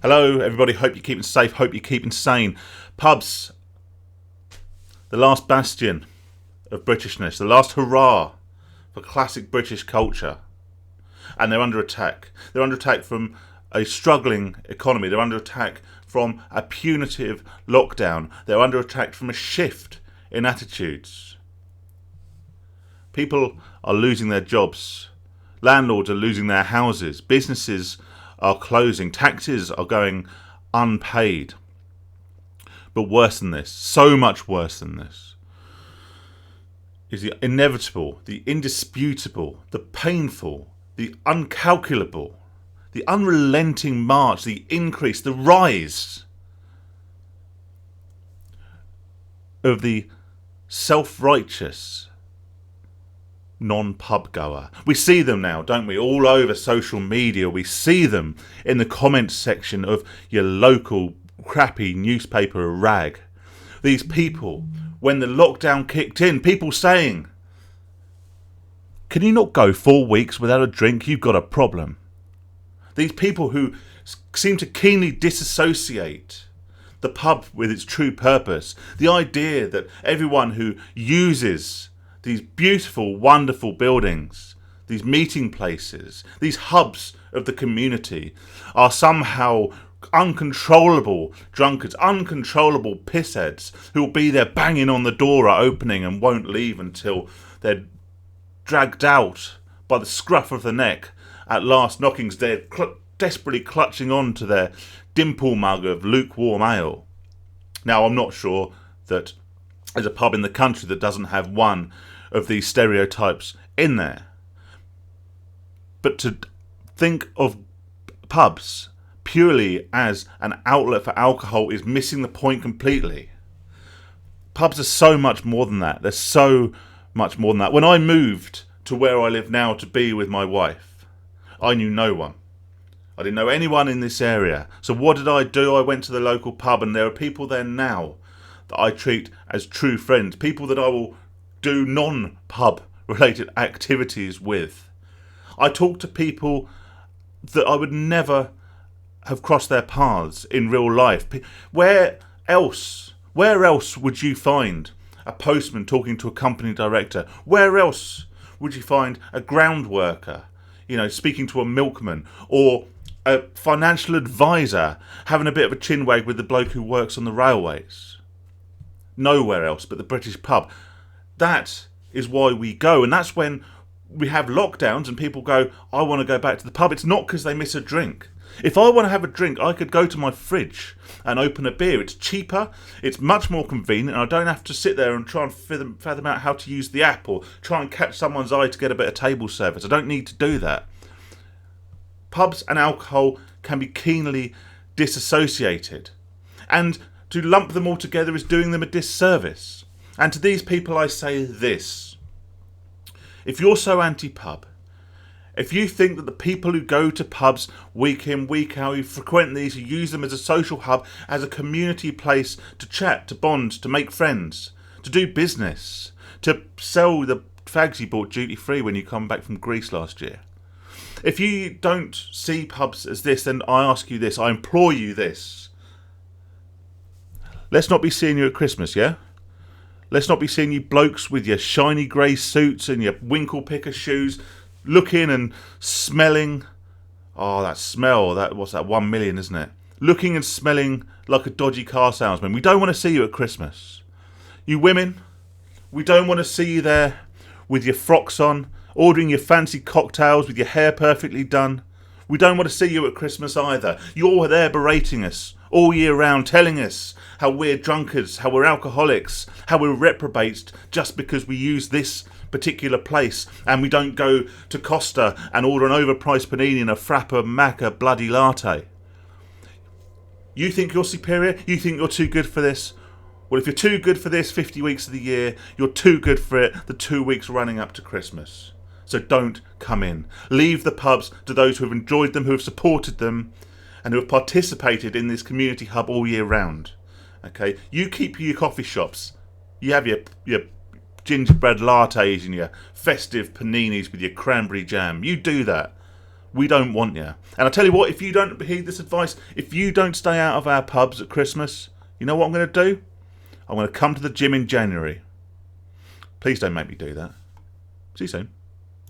Hello, everybody. Hope you're keeping safe. Hope you're keeping sane. Pubs, the last bastion of Britishness, the last hurrah for classic British culture. And they're under attack. They're under attack from a struggling economy. They're under attack from a punitive lockdown. They're under attack from a shift in attitudes. People are losing their jobs. Landlords are losing their houses. Businesses are closing. Taxes are going unpaid. But worse than this, so much worse than this, is the inevitable, the indisputable, the painful, the uncalculable, the unrelenting march, the increase, the rise of the self-righteous non-pub goer. We see them now, don't we? All over social media. We see them in the comments section of your local crappy newspaper rag. These people, when the lockdown kicked in, people saying, "Can you not go 4 weeks without a drink? You've got a problem." These people who seem to keenly disassociate the pub with its true purpose. The idea that everyone who uses these beautiful, wonderful buildings, these meeting places, these hubs of the community, are somehow uncontrollable drunkards, uncontrollable pissheads who will be there banging on the door at opening and won't leave until they're dragged out by the scruff of the neck at last knockings. They're desperately clutching on to their dimple mug of lukewarm ale. Now, I'm not sure that there's a pub in the country that doesn't have one of these stereotypes in there. But to think of pubs purely as an outlet for alcohol is missing the point completely. Pubs are so much more than that. They're so much more than that. When I moved to where I live now to be with my wife, I knew no one. I didn't know anyone in this area. So what did I do? I went to the local pub, and there are people there now that I treat as true friends, people that I will do non-pub related activities with. I talk to people that I would never have crossed their paths in real life. Where else would you find a postman talking to a company director? Where else would you find a ground worker, speaking to a milkman, or a financial advisor having a bit of a chinwag with the bloke who works on the railways? Nowhere else but the British pub. That is why we go, and that's when we have lockdowns and people go, "I want to go back to the pub." It's not because they miss a drink. If I want to have a drink, I could go to my fridge and open a beer. It's cheaper, it's much more convenient, and I don't have to sit there and try and fathom out how to use the app or try and catch someone's eye to get a bit of table service. I don't need to do that. Pubs and alcohol can be keenly disassociated, and to lump them all together is doing them a disservice. And to these people I say this: if you're so anti-pub, if you think that the people who go to pubs week in, week out, who frequent these, who use them as a social hub, as a community place to chat, to bond, to make friends, to do business, to sell the fags you bought duty free when you come back from Greece last year, if you don't see pubs as this, then I ask you this, I implore you this: let's not be seeing you at Christmas, yeah? Let's not be seeing you blokes with your shiny grey suits and your winkle picker shoes, looking and smelling. Oh, that smell, what's that, 1 million, isn't it? Looking and smelling like a dodgy car salesman. We don't want to see you at Christmas. You women, we don't want to see you there with your frocks on, ordering your fancy cocktails with your hair perfectly done. We don't want to see you at Christmas either. You're there berating us all year round, telling us how we're drunkards, how we're alcoholics, how we're reprobates just because we use this particular place and we don't go to Costa and order an overpriced panini and a frappa macca bloody latte. You think you're superior? You think you're too good for this? Well, if you're too good for this 50 weeks of the year, you're too good for it the 2 weeks running up to Christmas. So don't come in. Leave the pubs to those who have enjoyed them, who have supported them, and who have participated in this community hub all year round. Okay, you keep your coffee shops. You have your gingerbread lattes and your festive paninis with your cranberry jam. You do that. We don't want you. And I tell you what, if you don't heed this advice, if you don't stay out of our pubs at Christmas, you know what I'm going to do? I'm going to come to the gym in January. Please don't make me do that. See you soon.